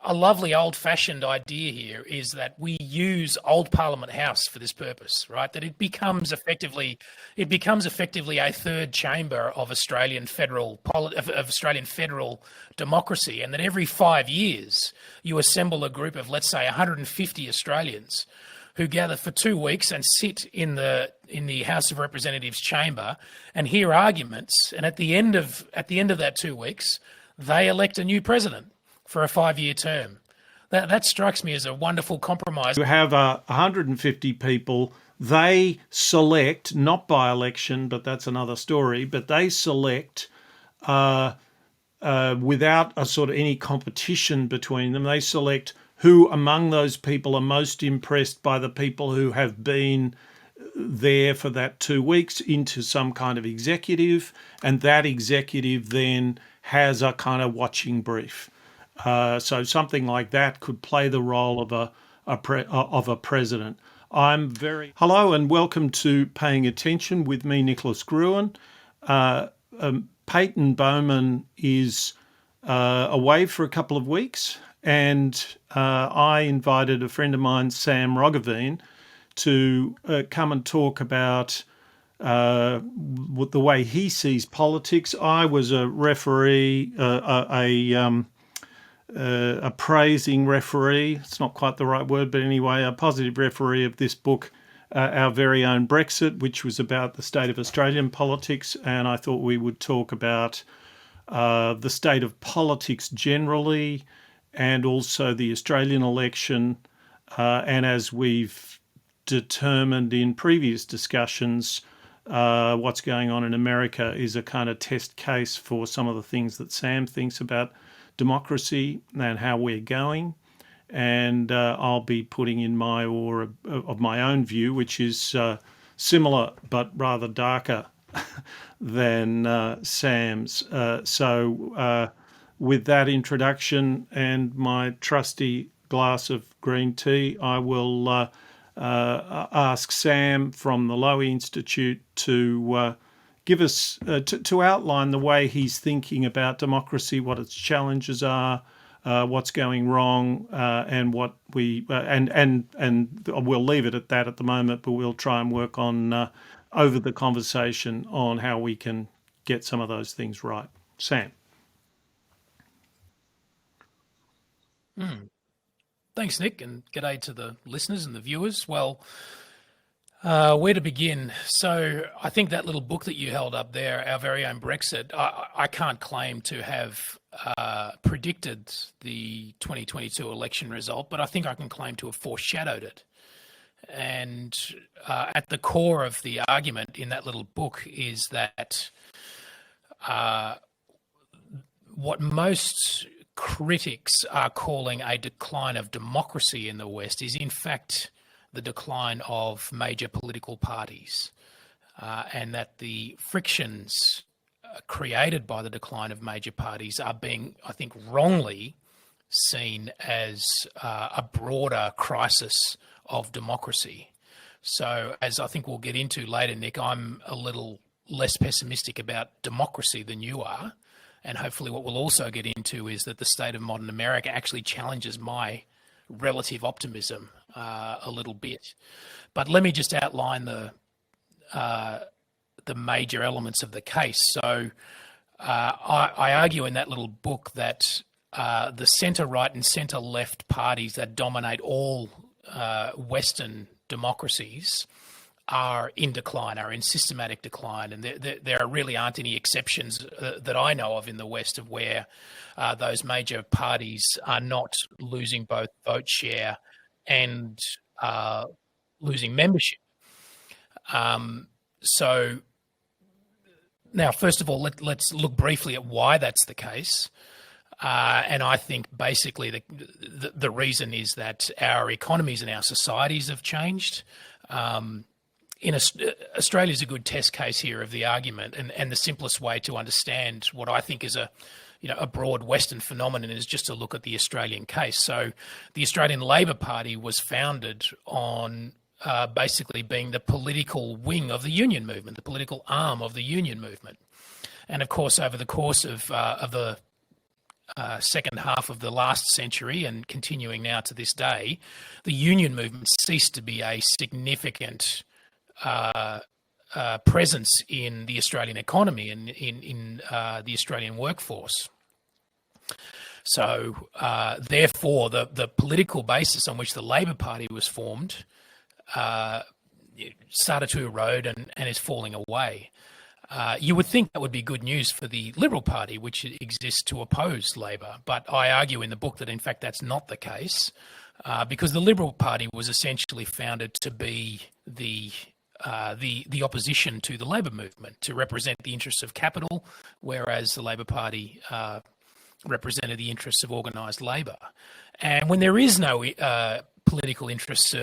a lovely old-fashioned idea here is that we use Old Parliament House for this purpose, right? That it becomes effectively a third chamber of Australian federal democracy, and that every 5 years you assemble a group of, let's say, 150 Australians who gather for 2 weeks and sit in the House of Representatives chamber and hear arguments, and at the end of that 2 weeks, they elect a new president for a 5-year term. That strikes me as a wonderful compromise. You have 150 people. They select, not by election, but that's another story, but they select without a sort of any competition between them. They select who among those people are most impressed by the people who have been there for that 2 weeks into some kind of executive, and that executive then has a kind of watching brief. So something like that could play the role of a president. Hello and welcome to Paying Attention with me, Nicholas Gruen. Peyton Bowman is away for a couple of weeks, and I invited a friend of mine, Sam Roggeveen, to come and talk about the way he sees politics. I was a referee, a praising referee. It's not quite the right word, but anyway, a positive referee of this book, Our Very Own Brexit, which was about the state of Australian politics. And I thought we would talk about the state of politics generally, and also the Australian election. And as we've determined in previous discussions, what's going on in America is a kind of test case for some of the things that Sam thinks about democracy and how we're going. And I'll be putting in my oar of my own view, which is similar but rather darker than Sam's. So with that introduction and my trusty glass of green tea, I will ask Sam from the Lowy Institute to give us to outline the way he's thinking about democracy, what its challenges are, what's going wrong, and what we and we'll leave it at that at the moment, but we'll try and work on over the conversation on how we can get some of those things right. Sam. Thanks, Nick, and g'day to the listeners and the viewers. Well, where to begin? So I think that little book that you held up there, Our Very Own Brexit, I can't claim to have predicted the 2022 election result, but I think I can claim to have foreshadowed it. And at the core of the argument in that little book is that what most critics are calling a decline of democracy in the West is in fact the decline of major political parties, and that the frictions created by the decline of major parties are being, I think, wrongly seen as a broader crisis of democracy. So, as I think we'll get into later, Nick, I'm a little less pessimistic about democracy than you are. And hopefully what we'll also get into is that the state of modern America actually challenges my relative optimism a little bit. But let me just outline the major elements of the case. So I argue in that little book that the centre-right and centre-left parties that dominate all Western democracies are in decline, are in systematic decline, and there really aren't any exceptions that I know of in the West of where those major parties are not losing both vote share and losing membership. So now, first of all, let's look briefly at why that's the case. And I think basically the reason is that our economies and our societies have changed. Australia is a good test case here of the argument, and the simplest way to understand what I think is a broad Western phenomenon is just to look at the Australian case. So the Australian Labor Party was founded on basically being the political wing of the union movement, the political arm of the union movement. And of course, over the course of the second half of the last century and continuing now to this day, the union movement ceased to be a significant presence in the Australian economy and in the Australian workforce. So, therefore, the political basis on which the Labor Party was formed started to erode and is falling away. You would think that would be good news for the Liberal Party, which exists to oppose Labor. But I argue in the book that, in fact, that's not the case, because the Liberal Party was essentially founded to be the opposition to the Labor movement, to represent the interests of capital, whereas the Labor Party represented the interests of organised labour. And when there is no political interests,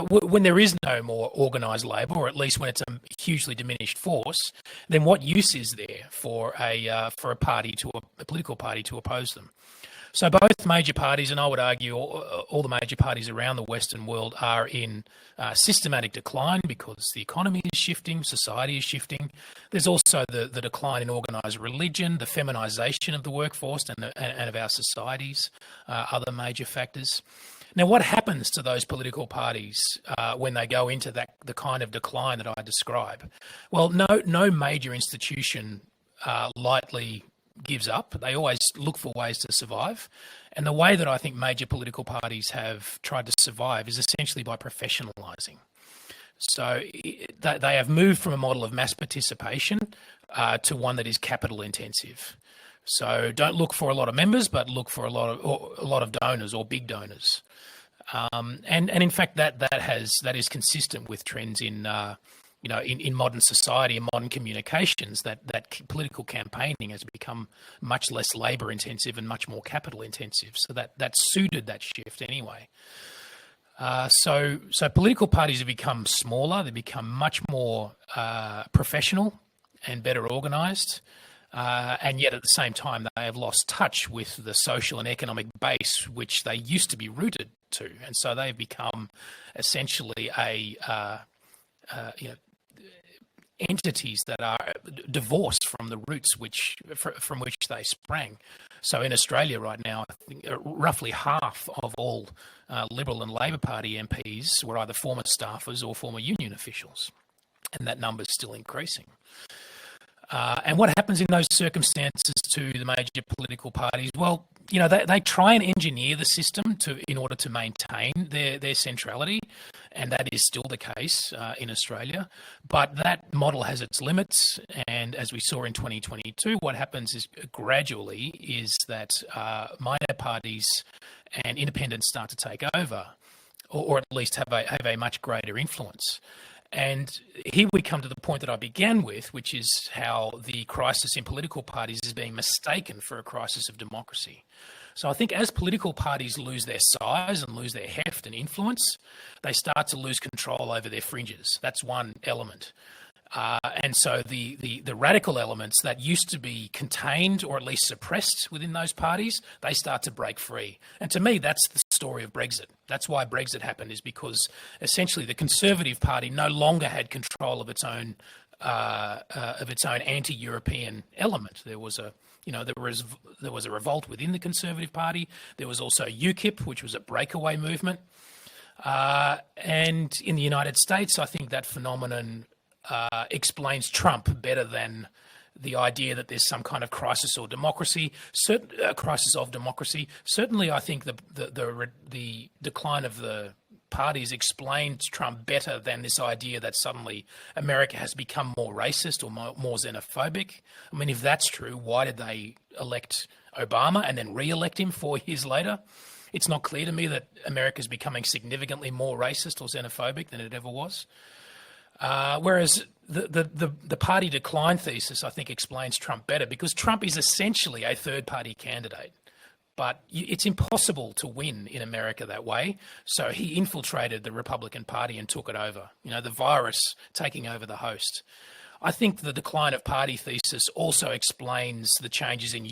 when there is no more organised labour, or at least when it's a hugely diminished force, then what use is there for a political party to oppose them? So both major parties, and I would argue all the major parties around the Western world, are in systematic decline because the economy is shifting, society is shifting. There's also the decline in organised religion, the feminisation of the workforce and of our societies, other major factors. Now, what happens to those political parties when they go into the kind of decline that I describe? Well, no major institution lightly gives up. They always look for ways to survive. And the way that I think major political parties have tried to survive is essentially by professionalising. So they have moved from a model of mass participation to one that is capital intensive. So don't look for a lot of members, but look for a lot of donors or big donors. And in fact, that is consistent with trends in modern society and modern communications, that political campaigning has become much less labour intensive and much more capital intensive. So that suited that shift anyway. So political parties have become smaller. They become much more professional and better organised. And yet at the same time, they have lost touch with the social and economic base which they used to be rooted to. And so they've become essentially entities that are divorced from the roots from which they sprang. So in Australia right now, I think roughly half of all Liberal and Labor Party MPs were either former staffers or former union officials, and that number is still increasing. And what happens in those circumstances to the major political parties? Well, they try and engineer the system in order to maintain their centrality, and that is still the case in Australia. But that model has its limits, and as we saw in 2022, what happens is gradually is that minor parties and independents start to take over, or at least have a much greater influence. And here we come to the point that I began with, which is how the crisis in political parties is being mistaken for a crisis of democracy. So I think as political parties lose their size and lose their heft and influence, they start to lose control over their fringes. That's one element. And so the radical elements that used to be contained or at least suppressed within those parties, they start to break free. And to me, that's the story of Brexit. That's why Brexit happened, is because essentially the Conservative Party no longer had control of its own anti-European element. There was a revolt within the Conservative Party. There was also UKIP, which was a breakaway movement. And in the United States, I think that phenomenon explains Trump better than the idea that there's some kind of crisis of democracy. Certainly, I think the decline of the parties explained Trump better than this idea that suddenly America has become more racist or more xenophobic. I mean, if that's true, why did they elect Obama and then re-elect him 4 years later? It's not clear to me that America's becoming significantly more racist or xenophobic than it ever was. Whereas the party decline thesis, I think, explains Trump better, because Trump is essentially a third-party candidate. But it's impossible to win in America that way. So he infiltrated the Republican Party and took it over. The virus taking over the host. I think the decline of party thesis also explains the changes in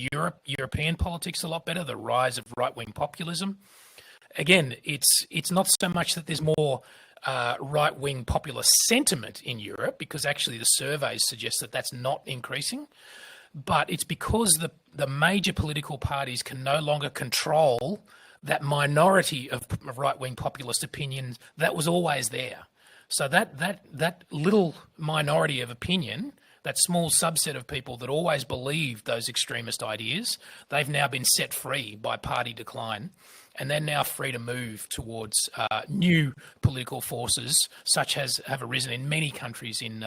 European politics a lot better, the rise of right-wing populism. Again, it's not so much that there's more right-wing popular sentiment in Europe, because actually the surveys suggest that that's not increasing. but it's because the major political parties can no longer control that minority of right-wing populist opinion that was always there. So that little minority of opinion, that small subset of people that always believed those extremist ideas, they've now been set free by party decline, and they're now free to move towards new political forces, such as have arisen in many countries in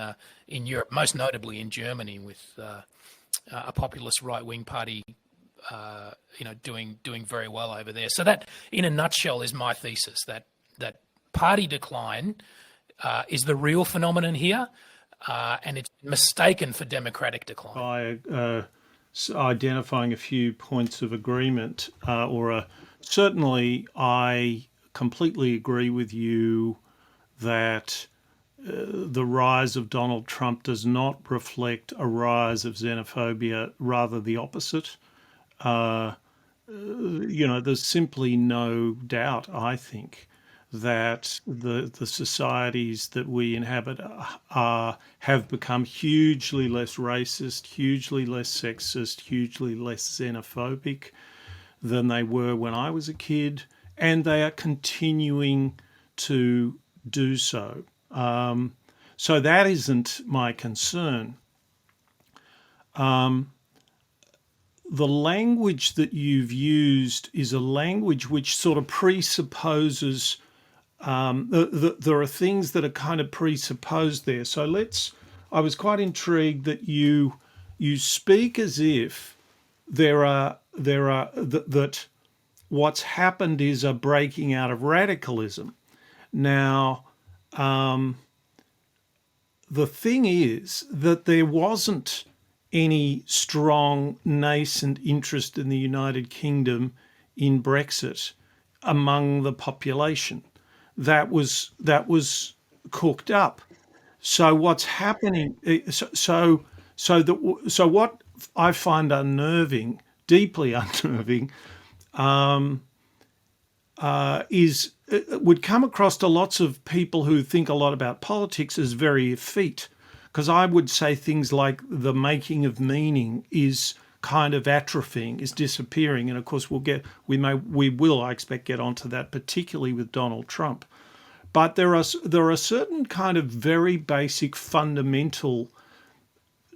Europe, most notably in Germany, with a populist right-wing party, doing very well over there. So that, in a nutshell, is my thesis, that party decline is the real phenomenon here, and it's mistaken for democratic decline. By identifying a few points of agreement, certainly I completely agree with you that the rise of Donald Trump does not reflect a rise of xenophobia, rather the opposite. There's simply no doubt, I think, that the societies that we inhabit have become hugely less racist, hugely less sexist, hugely less xenophobic than they were when I was a kid, and they are continuing to do so. So that isn't my concern. The language that you've used is a language which sort of presupposes there are things that are kind of presupposed there. So I was quite intrigued that you speak as if that what's happened is a breaking out of radicalism. Now, the thing is that there wasn't any strong nascent interest in the United Kingdom in Brexit among the population. That was cooked up. So what's happening? So what I find unnerving, deeply unnerving, is would come across to lots of people who think a lot about politics as very effete, because I would say things like the making of meaning is kind of atrophying, is disappearing, and of course we will I expect get onto that, particularly with Donald Trump. But there are certain kind of very basic fundamental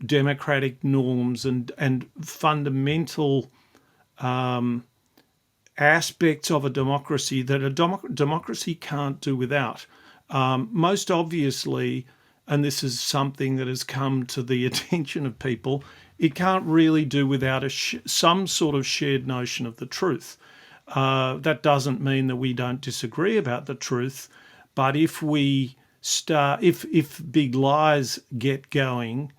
democratic norms and fundamental aspects of a democracy that a democracy can't do without. Most obviously, and this is something that has come to the attention of people, it can't really do without some sort of shared notion of the truth. That doesn't mean that we don't disagree about the truth, but if big lies get going,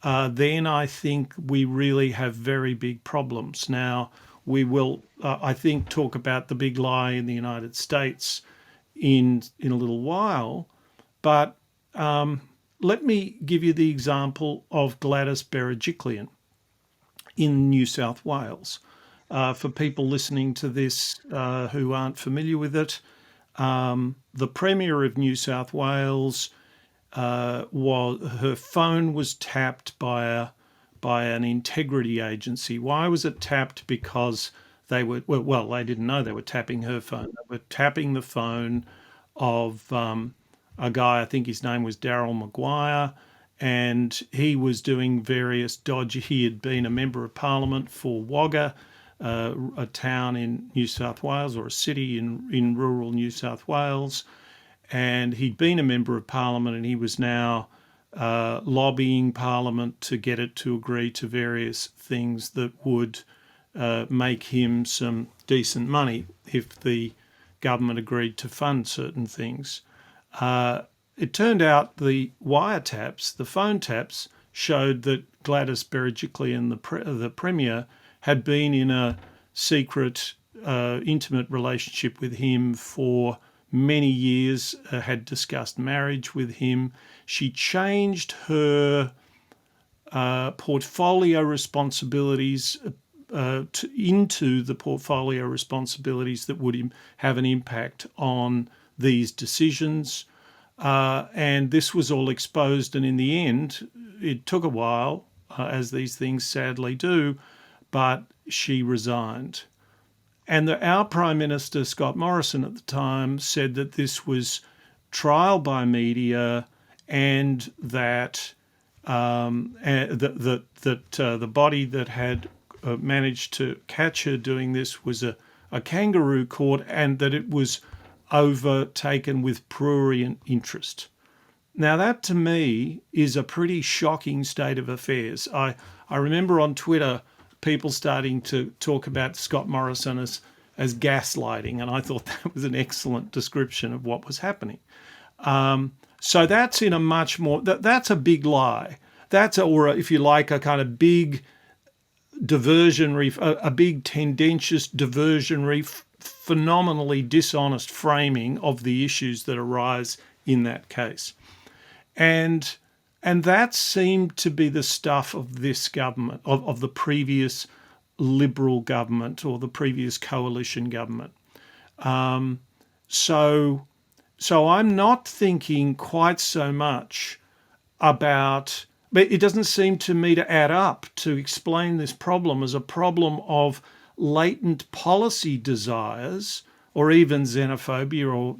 then I think we really have very big problems. Now, we will, I think, talk about the big lie in the United States in a little while, but let me give you the example of Gladys Berejiklian in New South Wales. For people listening to this who aren't familiar with it, the Premier of New South Wales, her phone was tapped by an integrity agency. Why was it tapped? Because they didn't know they were tapping her phone. They were tapping the phone of a guy, I think his name was Daryl Maguire, and he was doing various dodgy. He had been a member of Parliament for Wagga, a town in New South Wales, or a city in rural New South Wales, and he'd been a member of Parliament, and he was now lobbying Parliament to get it to agree to various things that would make him some decent money if the government agreed to fund certain things. It turned out the wiretaps, the phone taps, showed that Gladys Berejiklian, the Premier, had been in a secret, intimate relationship with him for many years, had discussed marriage with him. She changed her portfolio responsibilities into the portfolio responsibilities that would have an impact on these decisions. And this was all exposed, and in the end, it took a while, as these things sadly do, but she resigned. And our Prime Minister, Scott Morrison, at the time said that this was trial by media, and that the body that had managed to catch her doing this was a kangaroo court, and that it was overtaken with prurient interest. Now, that to me is a pretty shocking state of affairs. I remember on Twitter people starting to talk about Scott Morrison as gaslighting, and I thought that was an excellent description of what was happening. So that's in a much more, that's a big lie. That's, or if you like, a kind of big diversionary, a big tendentious diversionary, phenomenally dishonest framing of the issues that arise in that case. And that seemed to be the stuff of this government, of the previous Liberal government or the previous coalition government. So I'm not thinking quite so much about, but it doesn't seem to me to add up to explain this problem as a problem of latent policy desires or even xenophobia or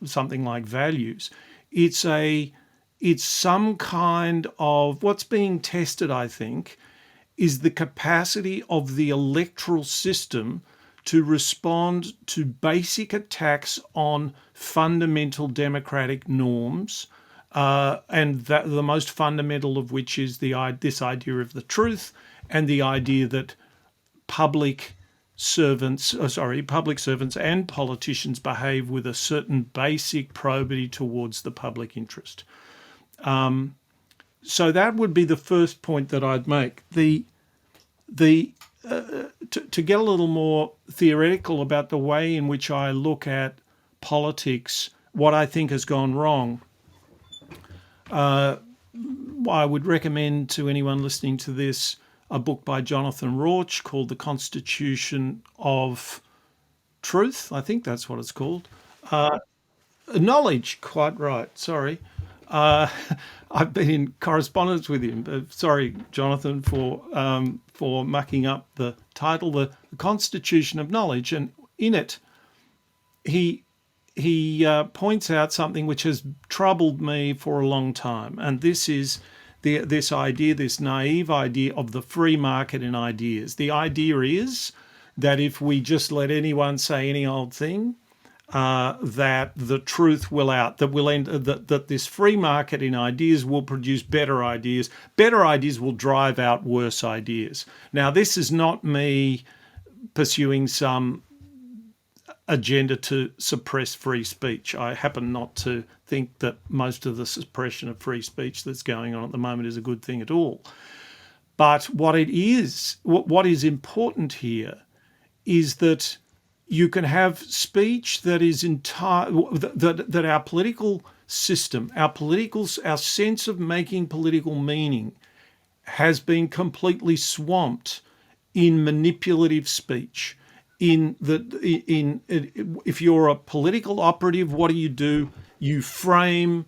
something like values. It's some kind of, what's being tested, I think, is the capacity of the electoral system to respond to basic attacks on fundamental democratic norms, and that the most fundamental of which is this idea of the truth, and the idea that public servants and politicians behave with a certain basic probity towards the public interest. So that would be the first point that I'd make. To get a little more theoretical about the way in which I look at politics, what I think has gone wrong, I would recommend to anyone listening to this a book by Jonathan Rauch called The Constitution of Truth. I think that's what it's called. Knowledge, quite right, sorry. I've been in correspondence with him. Sorry, Jonathan, for mucking up the title, The Constitution of Knowledge. And in it, he points out something which has troubled me for a long time. And this is this naive idea of the free market in ideas. The idea is that if we just let anyone say any old thing, that the truth will out, that this free market in ideas will produce better ideas. Better ideas will drive out worse ideas. Now, this is not me pursuing some agenda to suppress free speech. I happen not to think that most of the suppression of free speech that's going on at the moment is a good thing at all. But what is important here is that you can have speech that is that our political system, our sense of making political meaning has been completely swamped in manipulative speech. If you're a political operative, what do? You frame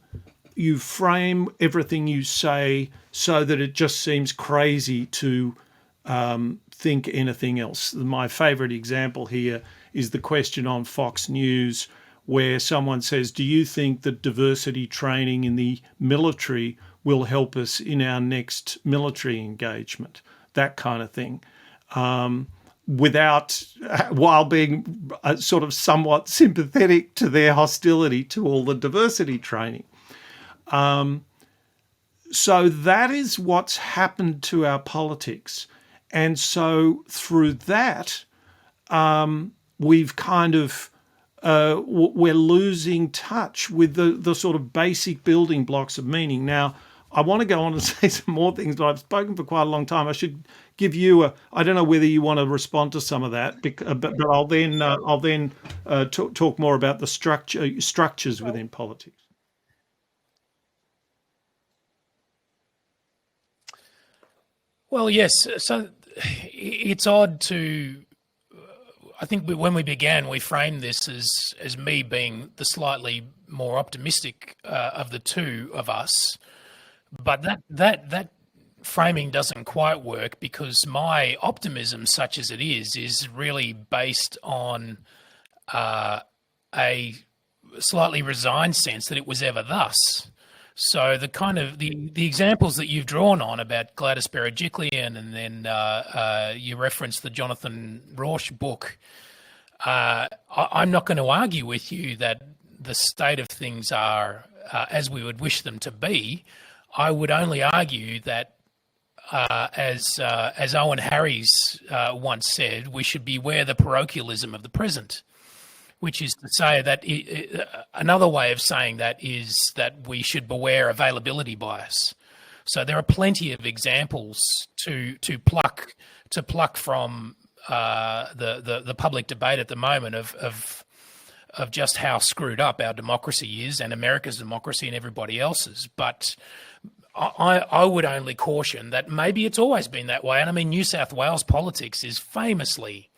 everything you say so that it just seems crazy to think anything else. My favorite example here is the question on Fox News, where someone says, do you think that diversity training in the military will help us in our next military engagement? That kind of thing. While being sort of somewhat sympathetic to their hostility to all the diversity training. So that is what's happened to our politics. And so through that, we've kind of, we're losing touch with the sort of basic building blocks of meaning. Now, I want to go on and say some more things, but I've spoken for quite a long time. I should give you I don't know whether you want to respond to some of that, but I'll then talk more about the structures within politics. Well, yes. So it's odd to, I think when we began, we framed this as me being the slightly more optimistic of the two of us, but that framing doesn't quite work because my optimism, such as it is really based on a slightly resigned sense that it was ever thus. So the kind of the examples that you've drawn on about Gladys Berejiklian, and then you referenced the Jonathan Rauch book. I'm not going to argue with you that the state of things are as we would wish them to be. I would only argue that, as Owen Harries once said, we should beware the parochialism of the present, which is to say that another way of saying that is that we should beware availability bias. So there are plenty of examples to pluck from the public debate at the moment of just how screwed up our democracy is, and America's democracy and everybody else's. But I would only caution that maybe it's always been that way. And I mean, New South Wales politics is famously,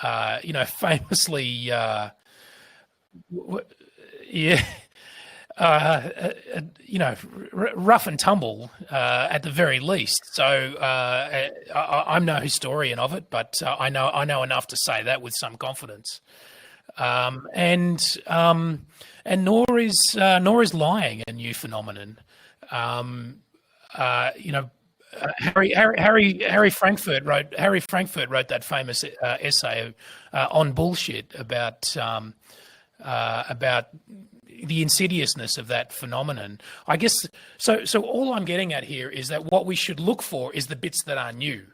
rough and tumble at the very least. So I'm no historian of it, but I know enough to say that with some confidence. And nor is lying a new phenomenon. Harry Frankfurt wrote that famous essay on bullshit about the insidiousness of that phenomenon. I guess so. So all I'm getting at here is that what we should look for is the bits that are new.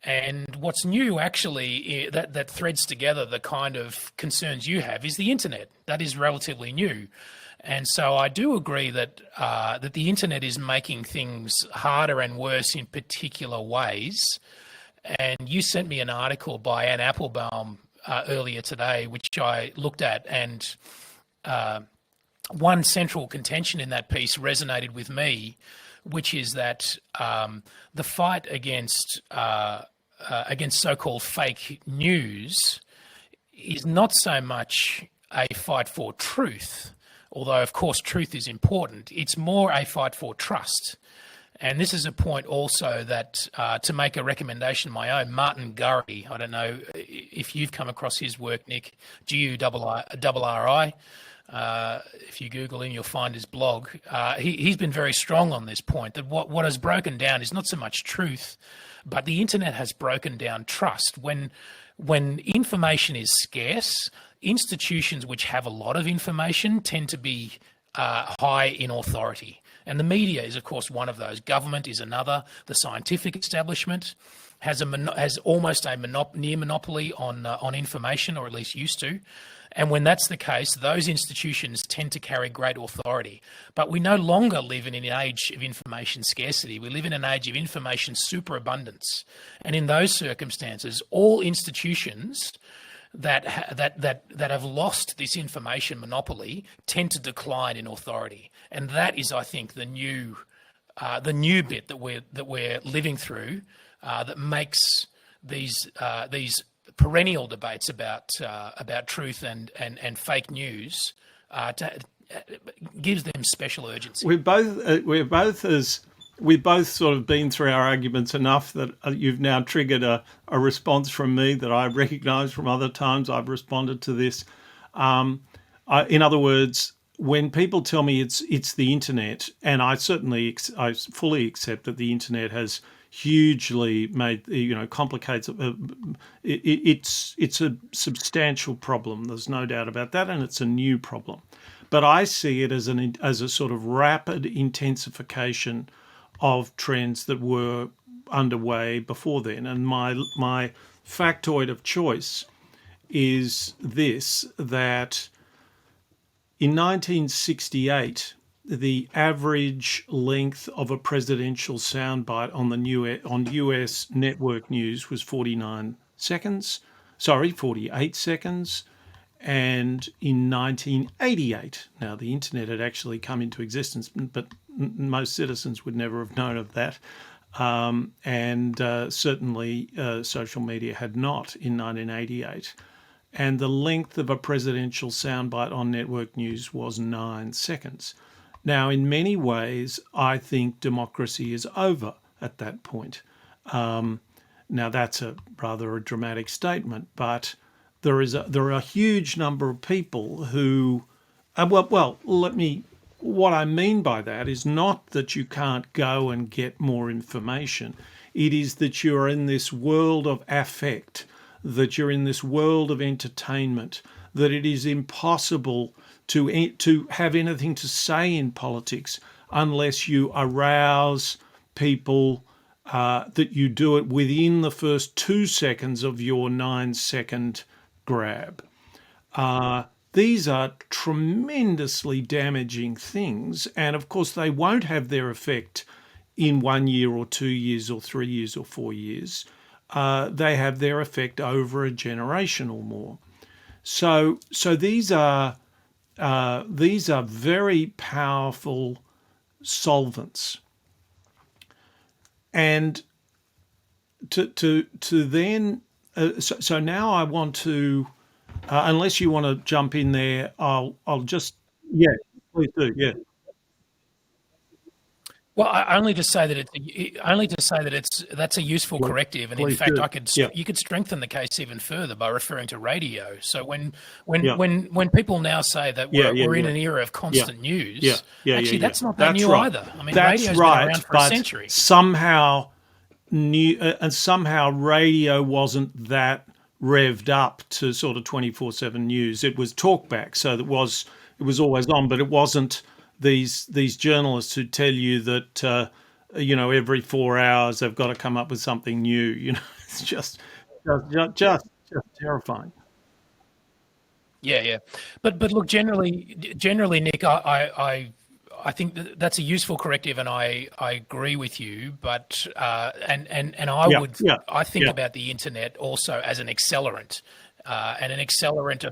And what's new, actually, that threads together the kind of concerns you have, is the internet. That is relatively new. And so I do agree that that the internet is making things harder and worse in particular ways. And you sent me an article by Anne Applebaum earlier today, which I looked at, and one central contention in that piece resonated with me, which is that the fight against so-called fake news is not so much a fight for truth, although of course truth is important. It's more a fight for trust. And this is a point also that, to make a recommendation of my own, Martin Gurry, I don't know if you've come across his work, Nick, Gurri. If you Google him, you'll find his blog. He's been very strong on this point, that what has broken down is not so much truth, but the internet has broken down trust. When information is scarce, institutions which have a lot of information tend to be high in authority. And the media is, of course, one of those. Government is another. The scientific establishment has almost a near monopoly on information, or at least used to. And when that's the case, those institutions tend to carry great authority. But we no longer live in an age of information scarcity. We live in an age of information superabundance. And in those circumstances, all institutions that have lost this information monopoly tend to decline in authority. And that is, I think, the new bit that we're living through, that makes these perennial debates about truth and fake news gives them special urgency. We've both sort of been through our arguments enough that you've now triggered a response from me that I recognise from other times I've responded to this. In other words, when people tell me it's the internet, and I fully accept that the internet has hugely made, complicates it. It's a substantial problem. There's no doubt about that, and it's a new problem. But I see it as a sort of rapid intensification of trends that were underway before then. And my factoid of choice is this: that in 1968, the average length of a presidential soundbite on US network news was 48 seconds. And in 1988, now the internet had actually come into existence, but most citizens would never have known of that. And certainly social media had not in 1988. And the length of a presidential soundbite on network news was 9 seconds. Now, in many ways, I think democracy is over at that point. Now that's a rather a dramatic statement, but there are a huge number of people who, let me. What I mean by that is not that you can't go and get more information. It is that you're in this world of affect, that you're in this world of entertainment, that it is impossible to have anything to say in politics unless you arouse people, that you do it within the first 2 seconds of your 9 second grab. These are tremendously damaging things. And of course, they won't have their effect in 1 year or 2 years or 3 years or 4 years. They have their effect over a generation or more. So these are very powerful solvents. And to then so now I want to, unless you want to jump in there, I'll just, yeah, please do, yeah, Well, only to say that that's a useful corrective, and in please fact, do, yeah, you could strengthen the case even further by referring to radio. So yeah, when people now say that yeah, we're yeah, in an era of yeah, constant yeah, news, yeah, yeah, actually yeah. that's not that That's new right. either. I mean, That's radio's been right. around for a But century. somehow new and somehow radio wasn't that revved up to sort of 24/7 news. It was talkback, so it was always on, but it wasn't these journalists who tell you that every 4 hours they've got to come up with something new. It's just terrifying. Yeah, yeah, but look, generally, Nick, I think that's a useful corrective, and I agree with you. But and Yeah, yeah, I think yeah, about the internet also as an accelerant. And an accelerant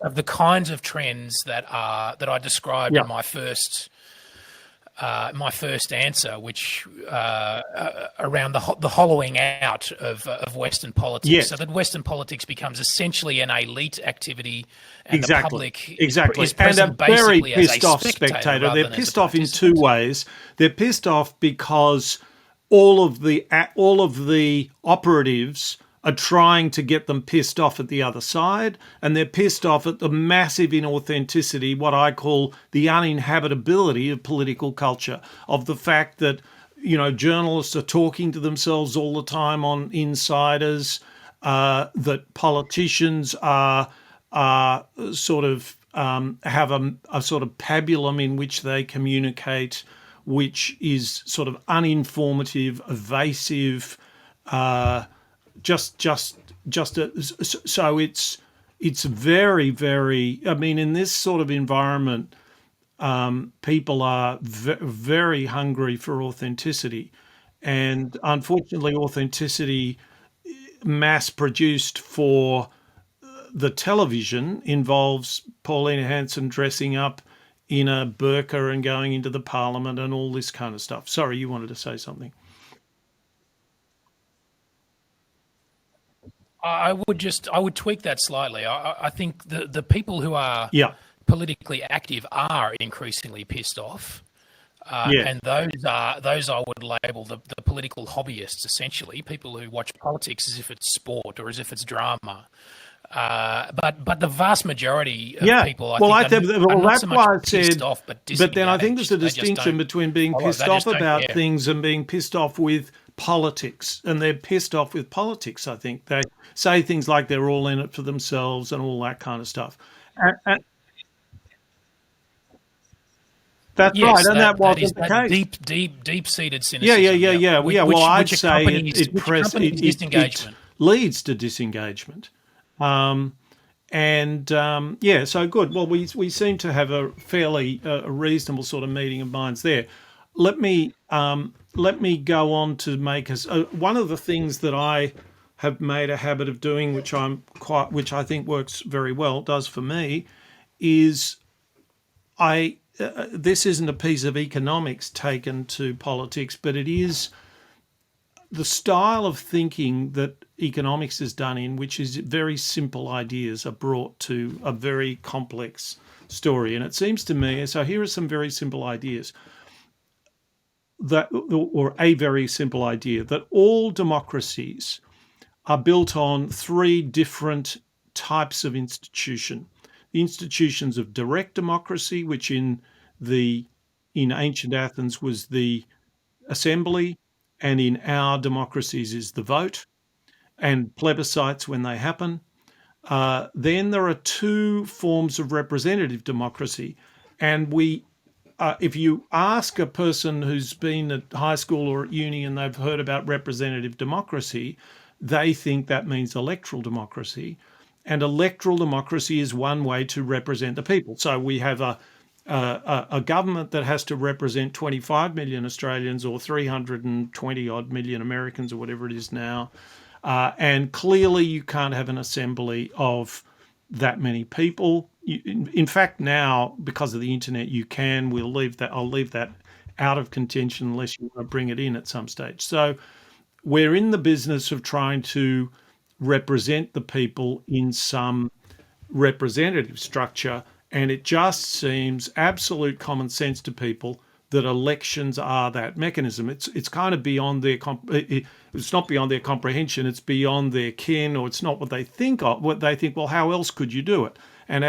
of the kinds of trends that I described yeah, in my first answer, which around the hollowing out of Western politics, so yes. that Western politics becomes essentially an elite activity, and the Exactly, public exactly. is And a present very basically as a pissed off spectator spectator. rather They're than as a pissed off in two participant. ways. They're pissed off because all of the operatives are trying to get them pissed off at the other side, and they're pissed off at the massive inauthenticity, what I call the uninhabitability of political culture, of the fact that journalists are talking to themselves all the time on insiders, that politicians are sort of have a sort of pabulum in which they communicate, which is sort of uninformative, evasive, uh, just so it's very, very. I mean, in this sort of environment, people are very hungry for authenticity, and unfortunately, authenticity mass produced for the television involves Pauline Hanson dressing up in a burqa and going into the parliament and all this kind of stuff. Sorry, you wanted to say something. I would tweak that slightly. I think the people who are Yeah, politically active are increasingly pissed off. yeah, And those I would label the political hobbyists, essentially people who watch politics as if it's sport or as if it's drama. But the vast majority of yeah. people, I Well, think, are well, not that's so much why I pissed said. off, but But then I think there's a disengaged. They just distinction don't between being follow. pissed They off just don't about care. things and being pissed off with politics. And they're pissed off with politics. I think they say things like they're all in it for themselves and all that kind of stuff. And that's right, Yes, and that that is wasn't the that case. deep seated Yeah, yeah, cynicism. yeah, Yeah, yeah, yeah. Well, I'd say which accompanies it disengagement. leads to disengagement. And yeah, so good. Well, we seem to have a fairly reasonable sort of meeting of minds there. Let me go on to make us one of the things that I have made a habit of doing, which I think works very well, does for me, is I. This isn't a piece of economics taken to politics, but it is the style of thinking that economics is done in, which is very simple ideas are brought to a very complex story. And it seems to me, so here are some very simple ideas. that, or a very simple idea, that all democracies are built on three different types of institution. The institutions of direct democracy, which in ancient Athens was the assembly, and in our democracies is the vote, and plebiscites when they happen. Then there are two forms of representative democracy, and if you ask a person who's been at high school or at uni and they've heard about representative democracy, they think that means electoral democracy. And electoral democracy is one way to represent the people. So we have a government that has to represent 25 million Australians or 320 odd million Americans or whatever it is now. And clearly you can't have an assembly of that many people. In fact, now, because of the internet, you can. I'll leave that out of contention unless you want to bring it in at some stage. So we're in the business of trying to represent the people in some representative structure, and it just seems absolute common sense to people that elections are that mechanism. It's kind of beyond their it's not beyond their comprehension. It's beyond their kin, or it's not what they think of. What they think, well, how else could you do it? And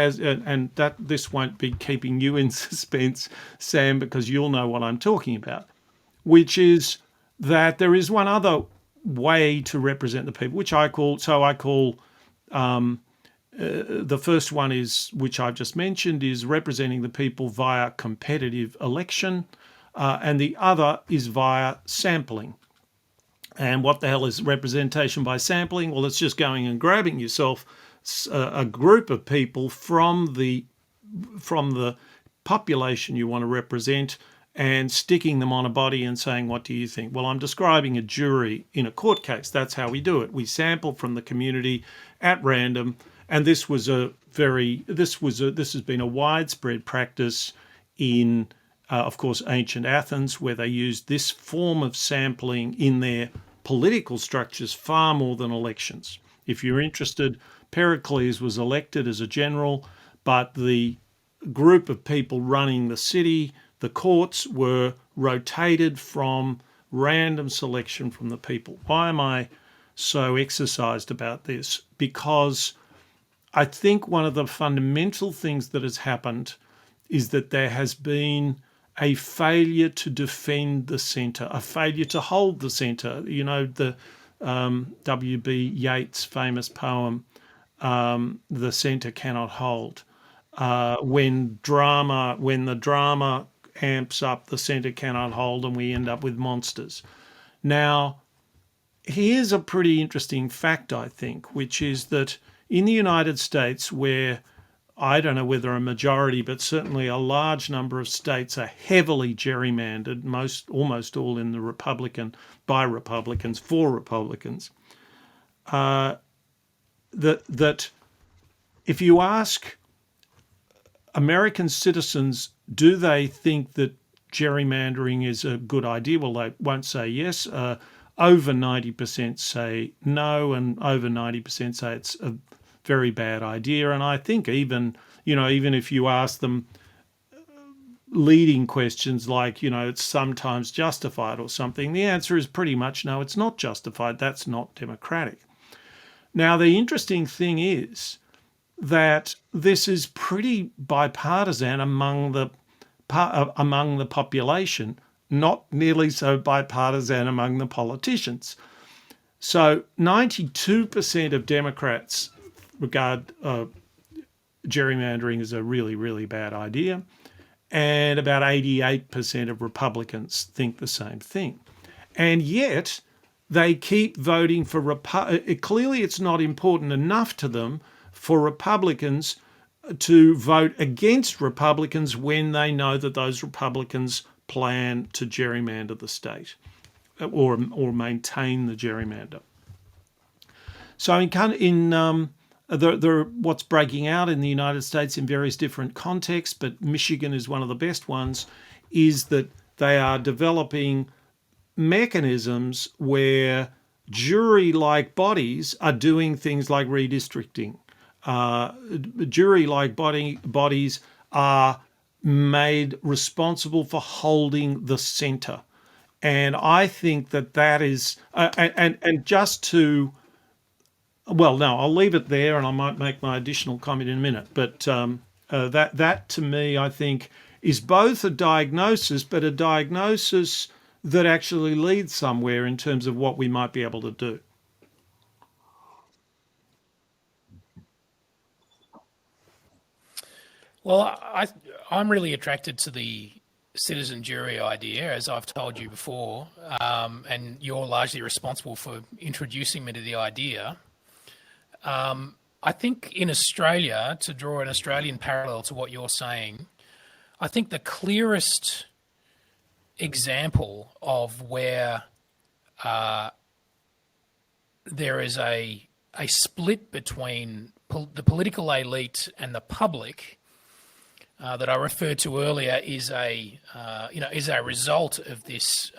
that this won't be keeping you in suspense, Sam, because you'll know what I'm talking about, which is that there is one other way to represent the people, which I call the first one is, which I've just mentioned, is representing the people via competitive election, and the other is via sampling. And what the hell is representation by sampling? Well, it's just going and grabbing yourself a group of people from the population you want to represent and sticking them on a body and saying, what do you think? Well, I'm describing a jury in a court case. That's how we do it. We sample from the community at random. And this has been a widespread practice in, of course, ancient Athens, where they used this form of sampling in their political structures far more than elections. If you're interested, Pericles was elected as a general, but the group of people running the city, the courts, were rotated from random selection from the people. Why am I so exercised about this? Because I think one of the fundamental things that has happened is that there has been a failure to defend the centre, a failure to hold the centre. You know, the W.B. Yeats' famous poem, "The Centre Cannot Hold." When the drama amps up, the centre cannot hold, and we end up with monsters. Now, here's a pretty interesting fact, I think, which is that in the United States, where I don't know whether a majority, but certainly a large number of states are heavily gerrymandered, almost all in the by Republicans, for Republicans, that if you ask American citizens, do they think that gerrymandering is a good idea? Well, they won't say yes. Over 90% say no, and over 90% say it's a very bad idea. And I think even if you ask them leading questions like, it's sometimes justified or something, the answer is pretty much no, it's not justified. That's not democratic. Now, the interesting thing is that this is pretty bipartisan among the population, not nearly so bipartisan among the politicians. So 92% of Democrats regard gerrymandering as a really, really bad idea, and about 88% of Republicans think the same thing. And yet they keep voting for clearly it's not important enough to them for Republicans to vote against Republicans when they know that those Republicans plan to gerrymander the state or maintain the gerrymander. So what's breaking out in the United States in various different contexts, but Michigan is one of the best ones, is that they are developing mechanisms where jury-like bodies are doing things like redistricting. Jury-like bodies are made responsible for holding the centre. And I think that is, and just to, well, no, I'll leave it there, and I might make my additional comment in a minute. But that to me, I think, is both a diagnosis, but a diagnosis that actually leads somewhere in terms of what we might be able to do. Well, I'm really attracted to the citizen jury idea, as I've told you before, and you're largely responsible for introducing me to the idea. I think in Australia, to draw an Australian parallel to what you're saying, I think the clearest example of where there is a split between the political elite and the public that I referred to earlier is a result of this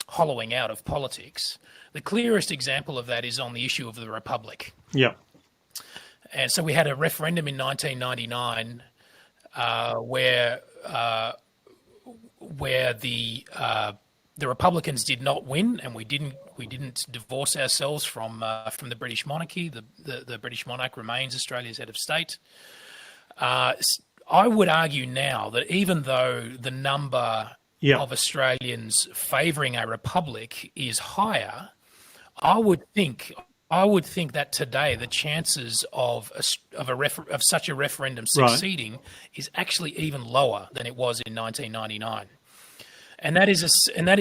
hollowing out of politics. The clearest example of that is on the issue of the republic. Yeah. And so we had a referendum in 1999 where the Republicans did not win, and we didn't divorce ourselves from the British monarchy. The British monarch remains Australia's head of state. I would argue now that even though the number of Australians favouring a republic is higher, I would think that today the chances of such a referendum succeeding is actually even lower than it was in 1999. And that is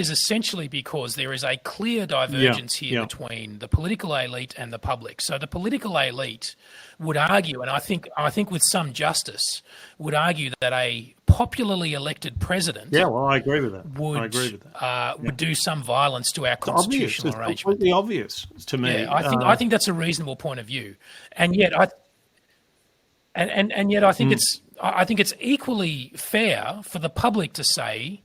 essentially because there is a clear divergence here between the political elite and the public. So the political elite would argue, and I think with some justice, would argue that a popularly elected president I agree with that. Would do some violence to our constitutional arrangement. It's completely obvious to me. Yeah, I think that's a reasonable point of view, and yet I think it's equally fair for the public to say.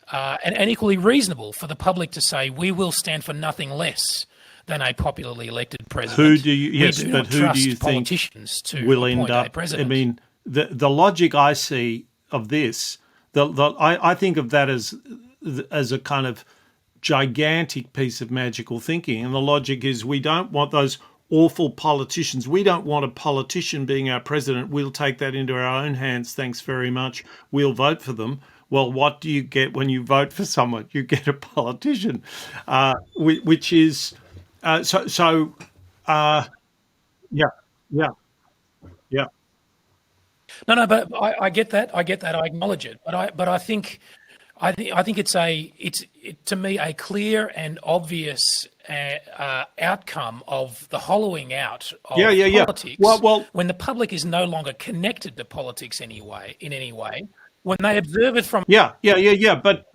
And equally reasonable for the public to say we will stand for nothing less than a popularly elected president. Who do you think will end up? I mean, the logic I see of this, I think of that as a kind of gigantic piece of magical thinking, and the logic is we don't want those awful politicians. We don't want a politician being our president. We'll take that into our own hands. Thanks very much. We'll vote for them. Well, what do you get when you vote for someone? You get a politician, which is yeah. No, but I get that. I acknowledge it. But I think it's to me a clear and obvious outcome of the hollowing out of politics. Well, when the public is no longer connected to politics in any way. When they observe it from but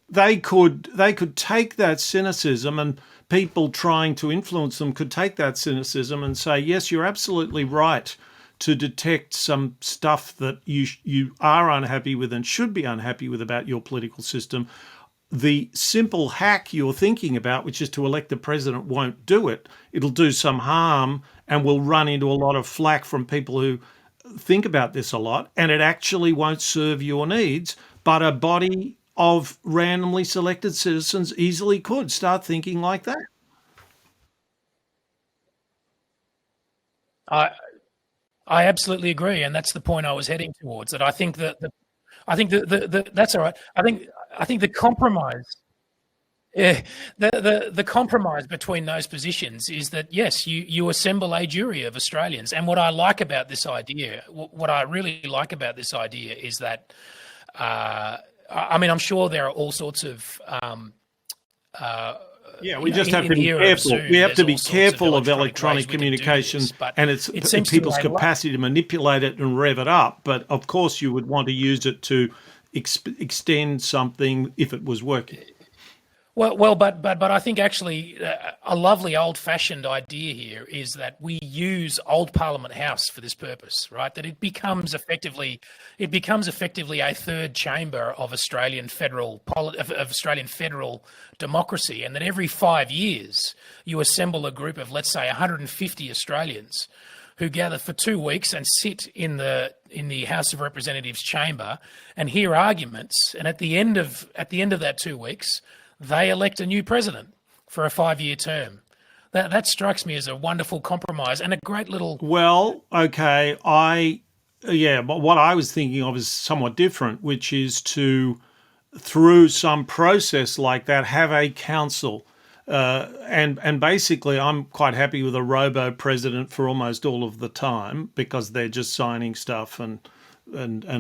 they could take that cynicism, and people trying to influence them could take that cynicism and say, yes, you're absolutely right to detect some stuff that you are unhappy with and should be unhappy with about your political system. The simple hack you're thinking about, which is to elect the president, won't do it. It'll do some harm and will run into a lot of flack from people who think about this a lot, and it actually won't serve your needs, but a body of randomly selected citizens easily could start thinking like that. I absolutely agree, and that's the point I was heading towards. That I think that's all right. I think the compromise. Yeah, the compromise between those positions is that, yes, you assemble a jury of Australians. And what I like about this idea, what I really like about this idea is that, I'm sure there are all sorts of... we just have to be careful. We have to be careful of electronic communication and it's people's capacity to manipulate it and rev it up. But of course, you would want to use it to extend something if it was working. Well, but I think actually a lovely old-fashioned idea here is that we use Old Parliament House for this purpose, right? That it becomes effectively a third chamber of Australian federal democracy, and that every 5 years you assemble a group of, let's say, 150 Australians who gather for 2 weeks and sit in the House of Representatives chamber and hear arguments, and at the end of that 2 weeks, they elect a new president for a 5-year term. That strikes me as a wonderful compromise and a great little. Well, okay, yeah, but what I was thinking of is somewhat different, which is to, through some process like that, have a council. And basically, I'm quite happy with a robo president for almost all of the time because they're just signing stuff and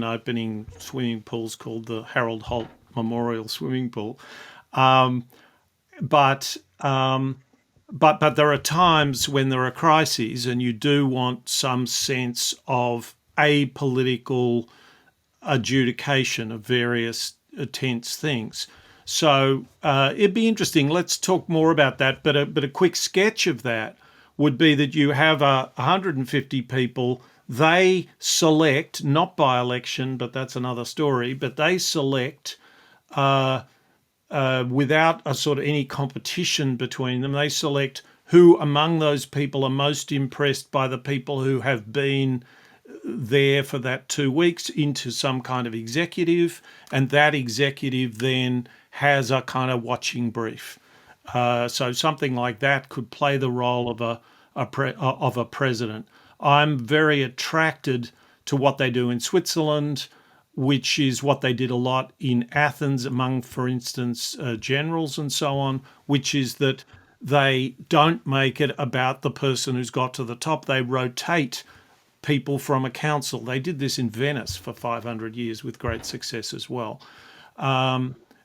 opening swimming pools called the Harold Holt Memorial Swimming Pool. But but there are times when there are crises, and you do want some sense of apolitical adjudication of various tense things. So it'd be interesting. Let's talk more about that. But a quick sketch of that would be that you have 150 people. They select, not by election, but that's another story. But they select without a sort of any competition between them. They select who among those people are most impressed by the people who have been there for that 2 weeks into some kind of executive, and that executive then has a kind of watching brief. So something like that could play the role of a president. I'm very attracted to what they do in Switzerland, which is what they did a lot in Athens among, for instance, generals and so on, which is that they don't make it about the person who's got to the top. They rotate people from a council. They did this in Venice for 500 years with great success as well.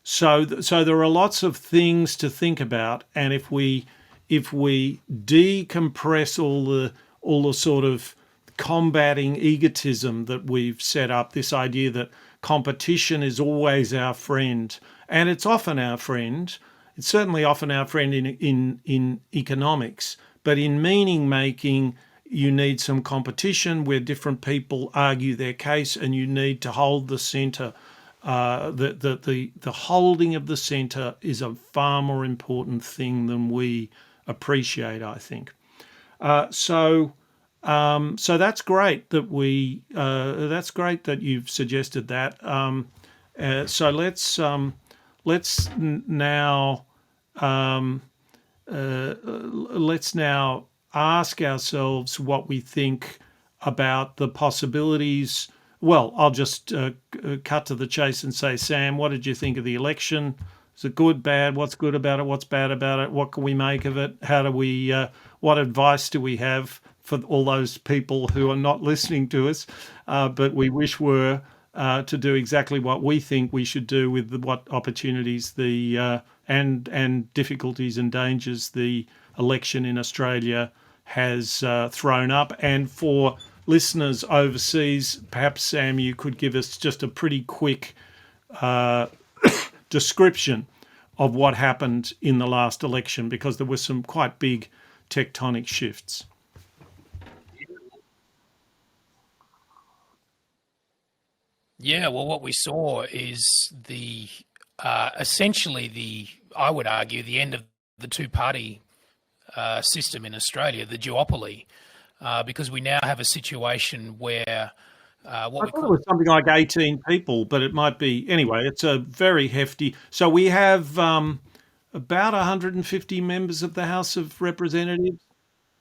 So there are lots of things to think about, and if we decompress all the sort of combating egotism that we've set up, this idea that competition is always our friend, and it's often our friend. It's certainly often our friend in economics, but in meaning making, you need some competition where different people argue their case, and you need to hold the centre. The holding of the centre is a far more important thing than we appreciate, I think. So that's great that that's great that you've suggested that. So let's now ask ourselves what we think about the possibilities. Well, I'll just cut to the chase and say, Sam, what did you think of the election? Is it good, bad? What's good about it? What's bad about it? What can we make of it? How do we? What advice do we have for all those people who are not listening to us, but we wish were to do exactly what we think we should do with what opportunities and difficulties and dangers the election in Australia has thrown up. And for listeners overseas, perhaps, Sam, you could give us just a pretty quick description of what happened in the last election, because there were some quite big tectonic shifts. Yeah, well, what we saw is essentially I would argue, the end of the two-party system in Australia, the duopoly, because we now have a situation where what I we thought it call. was something like 18 people, but it might be. Anyway, it's a very hefty. So we have about 150 members of the House of Representatives.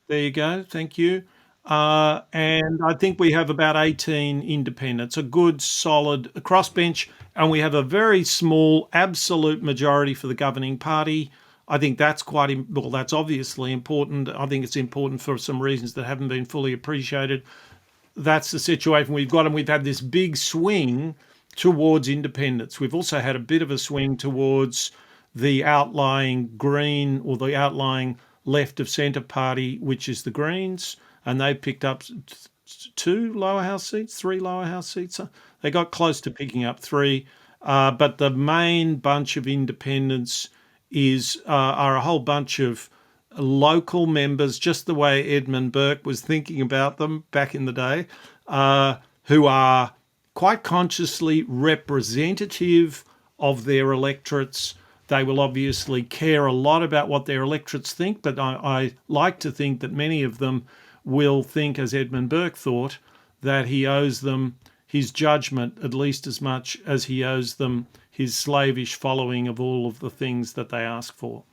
There you go. Thank you. And I think we have about 18 independents, a good solid crossbench, and we have a very small absolute majority for the governing party. I think that's well, that's obviously important. I think it's important for some reasons that haven't been fully appreciated. That's the situation we've got, and we've had this big swing towards independence. We've also had a bit of a swing towards the outlying Green, or the outlying left of centre party, which is the Greens, and they picked up three lower house seats. They got close to picking up three, but the main bunch of independents are a whole bunch of local members, just the way Edmund Burke was thinking about them back in the day, who are quite consciously representative of their electorates. They will obviously care a lot about what their electorates think, but I like to think that many of them will think, as Edmund Burke thought, that he owes them his judgment at least as much as he owes them his slavish following of all of the things that they ask for.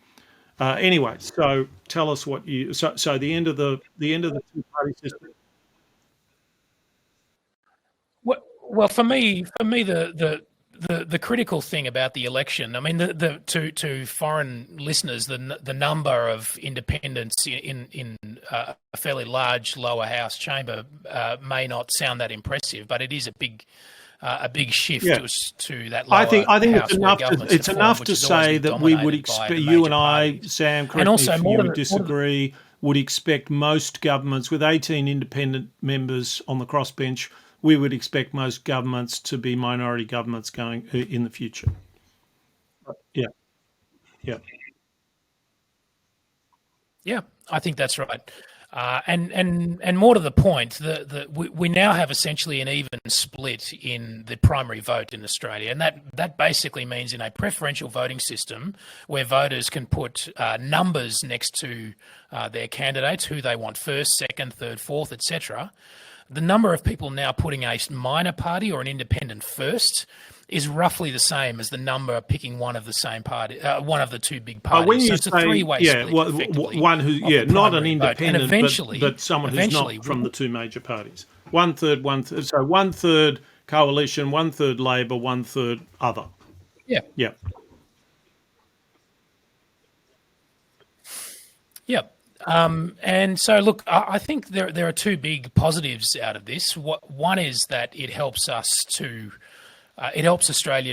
Anyway, so tell us what you. So the end of the two-party system. Well, for me, the critical thing about the election, I mean, to foreign listeners, the number of independents in a fairly large lower house chamber may not sound that impressive, but it is a big shift Yeah. to that I lower think house it's where enough. governments It's form, enough which to has always say been that we would dominated by expect the you major and I, parties. Sam, And correct me also, if more you than disagree, would expect most governments with 18 independent members on the crossbench. We would expect most governments to be minority governments going in the future. Yeah, yeah, yeah, I think that's right. And more to the point, we now have essentially an even split in the primary vote in Australia, and that basically means in a preferential voting system where voters can put numbers next to their candidates, who they want first, second, third, fourth, etc. The number of people now putting a minor party or an independent first is roughly the same as the number picking one of the same party, one of the two big when parties. So you it's a say, three-way yeah, split, well, effectively, one who, of yeah, the not an primary vote, and independent, but someone who's eventually, not from the two major parties. One third, one third. So one third coalition, one third Labor, one third other. yeah, Yeah, yeah. And so, look, I think there are two big positives out of this. One is that it helps Australia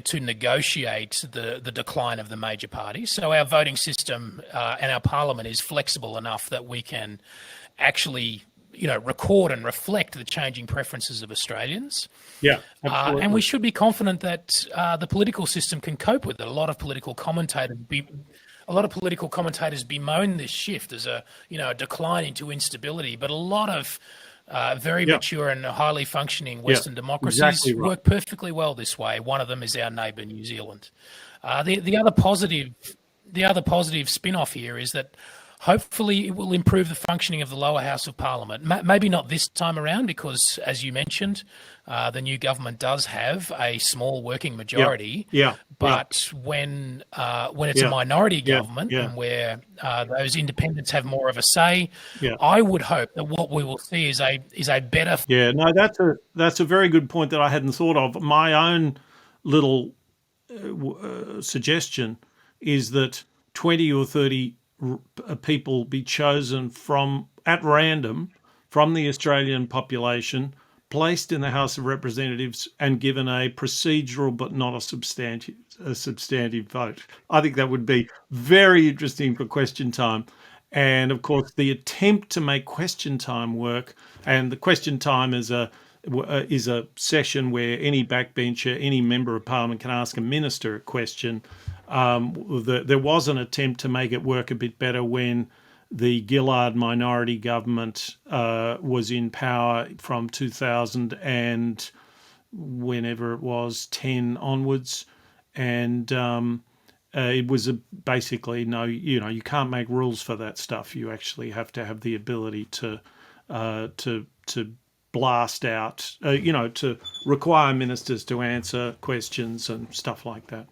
to negotiate the decline of the major parties. So our voting system and our parliament is flexible enough that we can actually, record and reflect the changing preferences of Australians. yeah, absolutely. And we should be confident that the political system can cope with it. A lot of political commentators bemoan this shift as a decline into instability, but a lot of very Yeah, mature and highly functioning yeah, Western democracies exactly right. work perfectly well this way. One of them is our neighbour, New Zealand. The other positive spin-off here is that hopefully it will improve the functioning of the lower house of parliament. Maybe not this time around because, as you mentioned, the new government does have a small working Yeah, majority. yeah, yeah, But when it's a yeah, minority yeah, government yeah, and where those independents have more of a say, yeah. I would hope that what we will see is a better. Yeah, no, that's a very good point that I hadn't thought of. My own little suggestion is that 20 or 30 people be chosen from at random from the Australian population, placed in the House of Representatives, and given a procedural but not a substantive vote. I think that would be very interesting for question time. And of course, the attempt to make question time work, and the question time is a session where any backbencher, any member of parliament can ask a minister a question. There was an attempt to make it work a bit better when the Gillard minority government was in power from 2000 and whenever it was 10 onwards, and it was basically no, you can't make rules for that stuff. You actually have to have the ability to blast out, to require ministers to answer questions and stuff like that.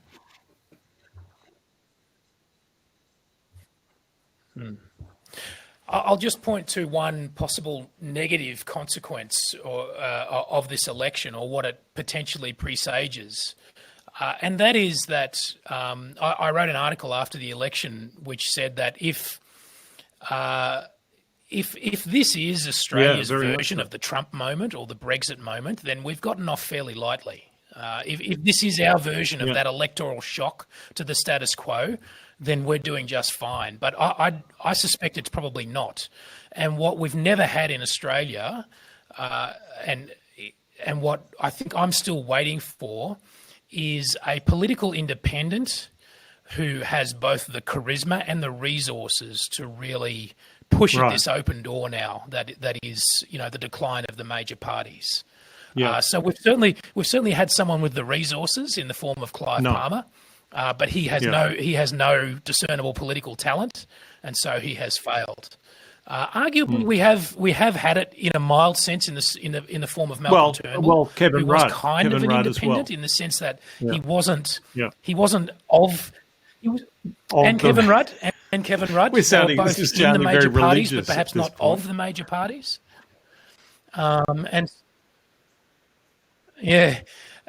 I'll just point to one possible negative consequence of this election, or what it potentially presages. And that is that I wrote an article after the election which said that if this is Australia's Very much version so. of the Trump moment or the Brexit moment, then we've gotten off fairly lightly. If this is our version of Yeah, that electoral shock to the status quo, then we're doing just fine. But I suspect it's probably not. And what we've never had in Australia, and what I think I'm still waiting for, is a political independent who has both the charisma and the resources to really push at right. this open door now that is the decline of the major parties. Yeah, So we've certainly had someone with the resources in the form of Clive no, Palmer, but he has yeah, no discernible political talent, and so he has failed. Arguably, we have had it in a mild sense in the form of Malcolm Turnbull, Well, who was kind of an independent in the sense that Yeah. he wasn't of he was Of and the, Kevin Rudd we're they were this is both in the sounding very major parties, but religious at perhaps this not point. of the major parties. And yeah,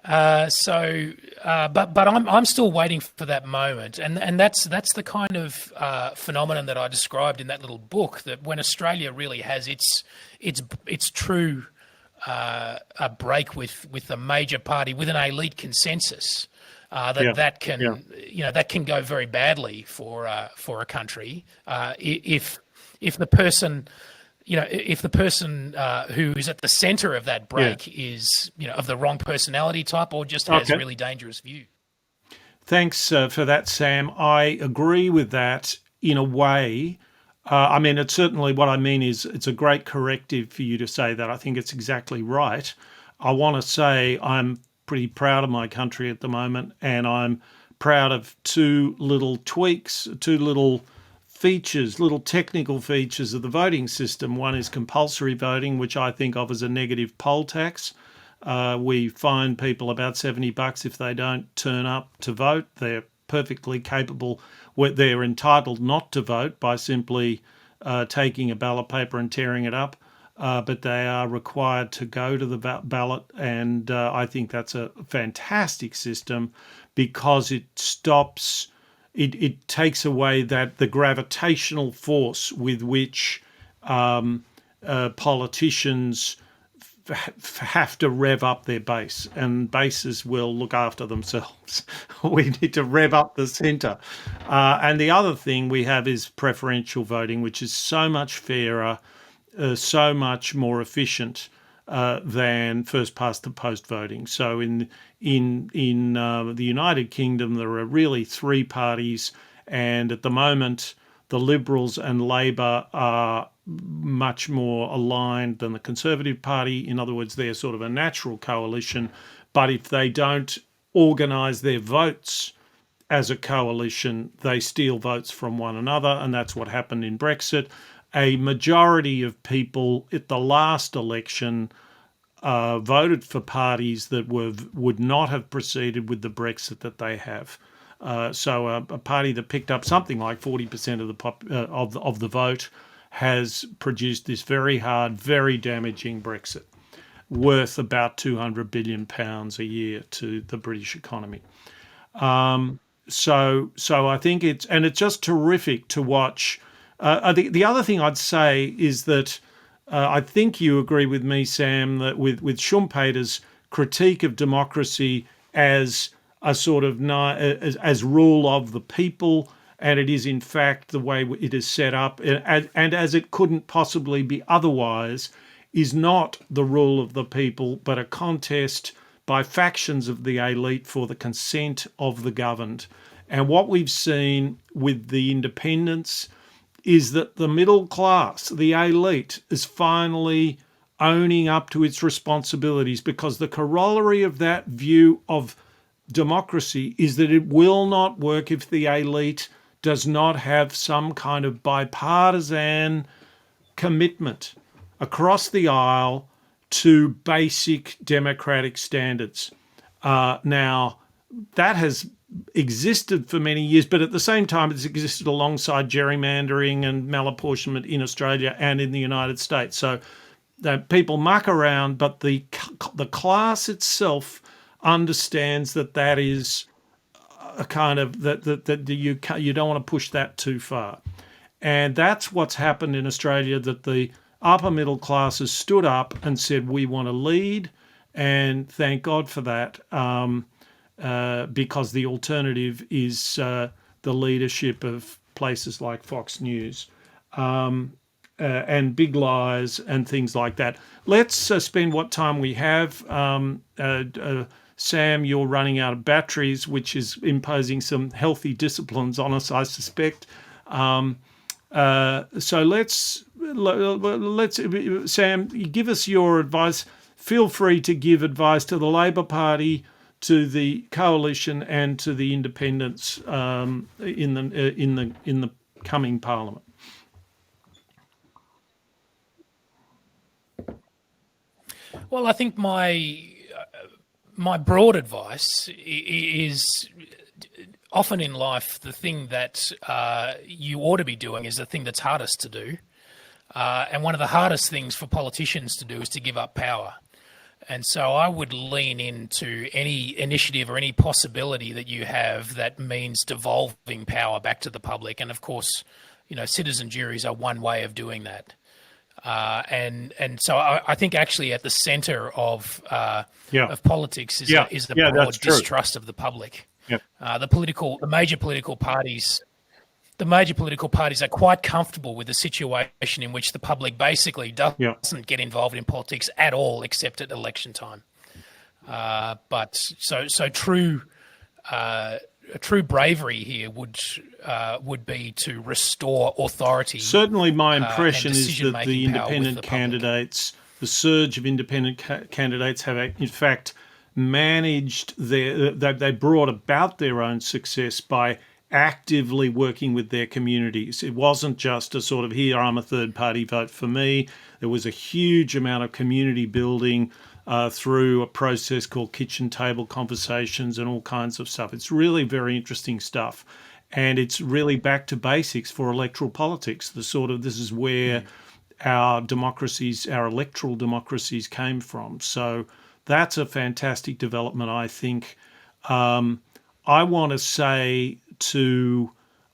but I'm still waiting for that moment, and that's the kind of phenomenon that I described in that little book. That when Australia really has its true a break with a major party with an elite consensus, that can go very badly for a country if the person. If the person who is at the center of that break is, of the wrong personality type or just has really dangerous views. Thanks for that, Sam. I agree with that in a way. I mean, it's certainly what I mean is it's a great corrective for you to say that. I think it's exactly right. I want to say I'm pretty proud of my country at the moment, and I'm proud of two little tweaks, two little features, little technical features of the voting system. One is compulsory voting, which I think of as a negative poll tax. We fine people about $70 if they don't turn up to vote. They're perfectly capable. They're entitled not to vote by simply taking a ballot paper and tearing it up. But they are required to go to the ballot, and I think that's a fantastic system because it stops. It takes away that the gravitational force with which politicians have to rev up their base, and bases will look after themselves. We need to rev up the centre. And the other thing we have is preferential voting, which is so much fairer, so much more efficient than first past the post voting. So in the United Kingdom, there are really three parties, and at the moment, the Liberals and Labor are much more aligned than the Conservative Party. In other words, they're sort of a natural coalition, but if they don't organise their votes as a coalition, they steal votes from one another, and that's what happened in Brexit. A majority of people at the last election voted for parties that would not have proceeded with the Brexit that they have. So a party that picked up something like 40% of the vote has produced this very hard, very damaging Brexit, worth about £200 billion a year to the British economy. So I think it's just terrific to watch. The other thing I'd say is that I think you agree with me, Sam, that with Schumpeter's critique of democracy as a sort of as rule of the people, and it is in fact the way it is set up, and as it couldn't possibly be otherwise, is not the rule of the people, but a contest by factions of the elite for the consent of the governed. And what we've seen with the independents is that the middle class, the elite, is finally owning up to its responsibilities, because the corollary of that view of democracy is that it will not work if the elite does not have some kind of bipartisan commitment across the aisle to basic democratic standards. Now, that has existed for many years, but at the same time, it's existed alongside gerrymandering and malapportionment in Australia and in the United States. So that people muck around, but the class itself understands that is a kind of that you don't want to push that too far, and that's what's happened in Australia. That the upper middle classes stood up and said, we want to lead, and thank God for that. Because the alternative is the leadership of places like Fox News and big lies and things like that. Let's spend what time we have. Sam, you're running out of batteries, which is imposing some healthy disciplines on us, I suspect. So let's Sam, give us your advice. Feel free to give advice to the Labor Party, to the coalition, and to the independents in the coming parliament. Well, I think my broad advice is often in life the thing that you ought to be doing is the thing that's hardest to do. And one of the hardest things for politicians to do is to give up power. And so I would lean into any initiative or any possibility that you have that means devolving power back to the public. And of course, citizen juries are one way of doing that. And so I think actually at the centre of politics is the broad distrust of the public. Yeah. The major political parties are quite comfortable with the situation in which the public basically doesn't get involved in politics at all, except at election time. But true bravery here would be to restore authority. Certainly, my impression is that the independent candidates, the surge of independent candidates, have in fact managed they brought about their own success by actively working with their communities. It wasn't just a sort of, here, I'm a third party, vote for me. There was a huge amount of community building through a process called kitchen table conversations and all kinds of stuff. It's really very interesting stuff. And it's really back to basics for electoral politics. This is where our electoral democracies came from. So that's a fantastic development, I think. I want to say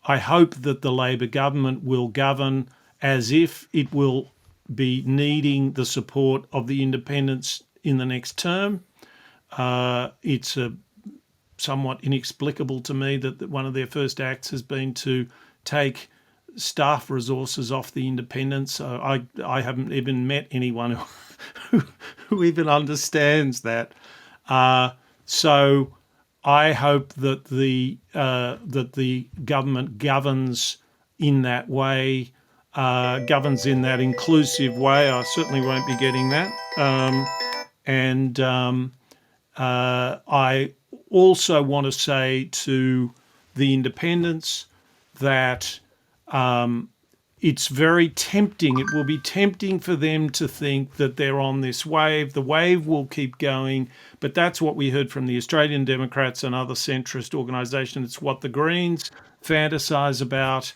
I hope that the Labor government will govern as if it will be needing the support of the independents in the next term. It's somewhat inexplicable to me that one of their first acts has been to take staff resources off the independents. I haven't even met anyone who even understands that. So I hope that the government governs in that way, governs in that inclusive way. I certainly won't be getting that. I also want to say to the independents that it's very tempting. It will be tempting for them to think that they're on this wave. The wave will keep going, but that's what we heard from the Australian Democrats and other centrist organisations. It's what the Greens fantasise about.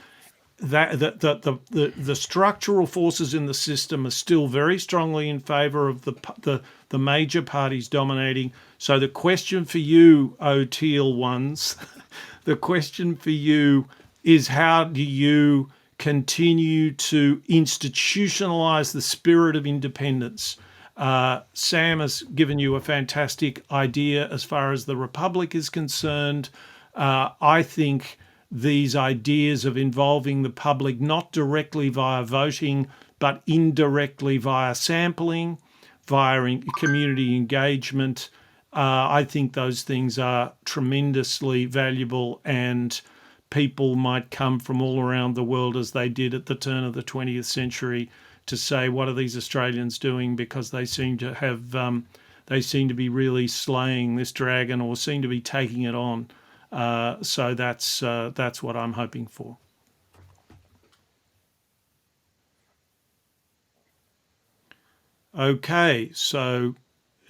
That the structural forces in the system are still very strongly in favour of the major parties dominating. So the question for you, Teal ones, the question for you is, how do you continue to institutionalise the spirit of independence? Sam has given you a fantastic idea as far as the Republic is concerned. I think these ideas of involving the public, not directly via voting, but indirectly via sampling, via community engagement, I think those things are tremendously valuable, and people might come from all around the world, as they did at the turn of the 20th century, to say, what are these Australians doing? Because they seem to have, they seem to be really slaying this dragon, or seem to be taking it on. So that's what I'm hoping for. Okay, so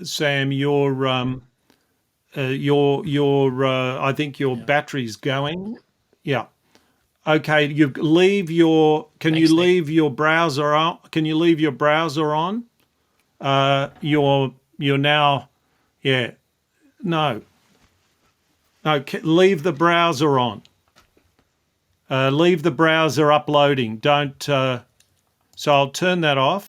Sam, I think your battery's going. Yeah. Okay, can you leave your browser on? Can you leave your browser on? You're now, yeah. No, leave the browser on. Leave the browser uploading. Don't, so I'll turn that off.